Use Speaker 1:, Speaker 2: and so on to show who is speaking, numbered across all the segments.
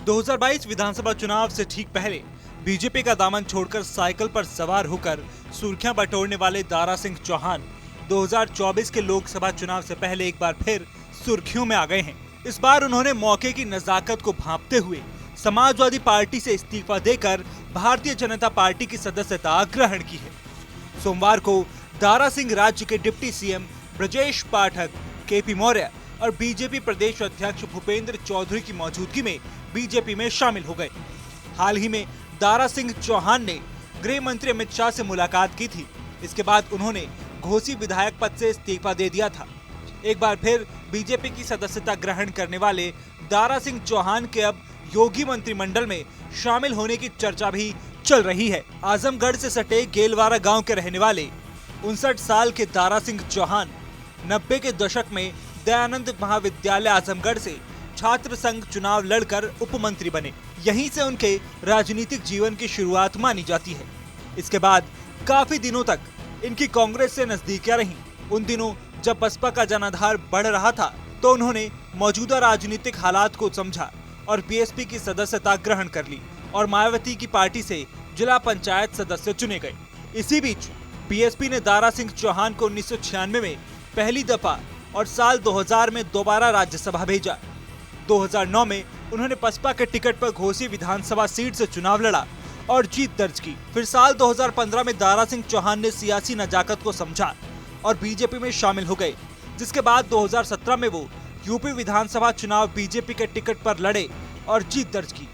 Speaker 1: 2022 विधानसभा चुनाव से ठीक पहले बीजेपी का दामन छोड़कर साइकिल पर सवार होकर सुर्खियां बटोरने वाले दारा सिंह चौहान 2024 के लोकसभा चुनाव से पहले एक बार फिर सुर्खियों में आ गए हैं। इस बार उन्होंने मौके की नजाकत को भांपते हुए समाजवादी पार्टी से इस्तीफा देकर भारतीय जनता पार्टी की सदस्यता ग्रहण की है। सोमवार को दारा सिंह राज्य के deputy CM Brajesh Pathak, KP Maurya और बीजेपी प्रदेश अध्यक्ष भूपेंद्र चौधरी की मौजूदगी में बीजेपी में शामिल हो गए। हाल ही में दारा सिंह चौहान ने गृह मंत्री अमित शाह से मुलाकात की थी। इसके बाद उन्होंने घोसी विधायक पद से इस्तीफा दे दिया था। एक बार फिर बीजेपी की सदस्यता ग्रहण करने वाले दारा सिंह चौहान के अब योगी मंत्रिमंडल में शामिल होने की चर्चा भी चल रही है। आजमगढ़ से सटे गेलवारा गांव के रहने वाले 59 साल के दारा सिंह चौहान 90 के दशक में दयानंद महाविद्यालय आजमगढ़ से छात्र संघ चुनाव लड़कर उप मंत्री बने। यहीं से उनके राजनीतिक जीवन की शुरुआत मानी जाती है। इसके बाद काफी दिनों तक इनकी कांग्रेस से नजदीकियां रहीं। उन दिनों जब बसपा का जनाधार बढ़ रहा था तो उन्होंने मौजूदा राजनीतिक हालात को समझा और बीएसपी की सदस्यता ग्रहण कर ली और मायावती की पार्टी से जिला पंचायत सदस्य चुने गए। इसी बीच बीएसपी ने दारा सिंह चौहान को 1996 में पहली दफा और साल 2000 में दोबारा राज्यसभा भेजा। 2009 में उन्होंने बसपा के टिकट पर घोसी विधानसभा सीट से चुनाव लड़ा और जीत दर्ज की। फिर साल 2015 में दारा सिंह चौहान ने सियासी नजाकत को समझा और बीजेपी में शामिल हो गए, जिसके बाद 2017 में वो यूपी विधानसभा चुनाव बीजेपी के टिकट पर लड़े और जीत दर्ज की।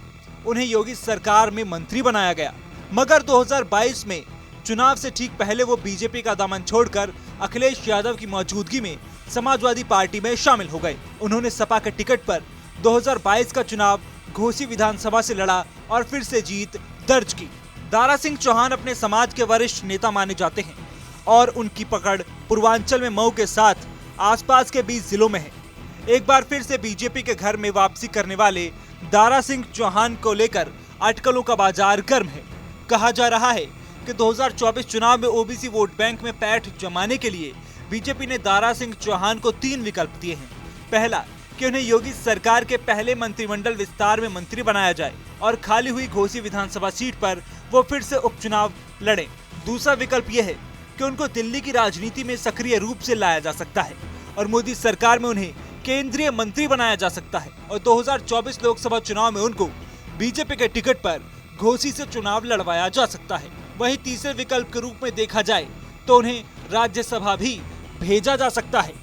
Speaker 1: उन्हें योगी सरकार में मंत्री बनाया गया, मगर 2022 में चुनाव से ठीक पहले वो बीजेपी का दामन छोड़कर अखिलेश यादव की मौजूदगी में समाजवादी पार्टी में शामिल हो गए। उन्होंने सपा के टिकट पर 2022 का चुनाव घोसी विधानसभा से लड़ा और फिर से जीत दर्ज की। दारा सिंह चौहान अपने समाज के वरिष्ठ नेता माने जाते हैं और उनकी पकड़ पूर्वांचल में मऊ के साथ आसपास के 20 जिलों में है। एक बार फिर से बीजेपी के घर में वापसी करने वाले दारा सिंह चौहान को लेकर अटकलों का बाजार गर्म है। कहा जा रहा है कि 2024 चुनाव में ओबीसी वोट बैंक में पैठ जमाने के लिए बीजेपी ने दारा सिंह चौहान को 3 विकल्प दिए हैं। पहला, कि उन्हें योगी सरकार के पहले मंत्रिमंडल विस्तार में मंत्री बनाया जाए और खाली हुई घोसी विधानसभा सीट पर वो फिर से उपचुनाव लड़ें। दूसरा विकल्प यह है कि उनको दिल्ली की राजनीति में सक्रिय रूप से लाया जा सकता है और मोदी सरकार में उन्हें केंद्रीय मंत्री बनाया जा सकता है और 2024 लोकसभा चुनाव में उनको बीजेपी के टिकट पर घोसी से चुनाव लड़वाया जा सकता है। वहीं तीसरे विकल्प के रूप में देखा जाए तो उन्हें राज्यसभा भी भेजा जा सकता है।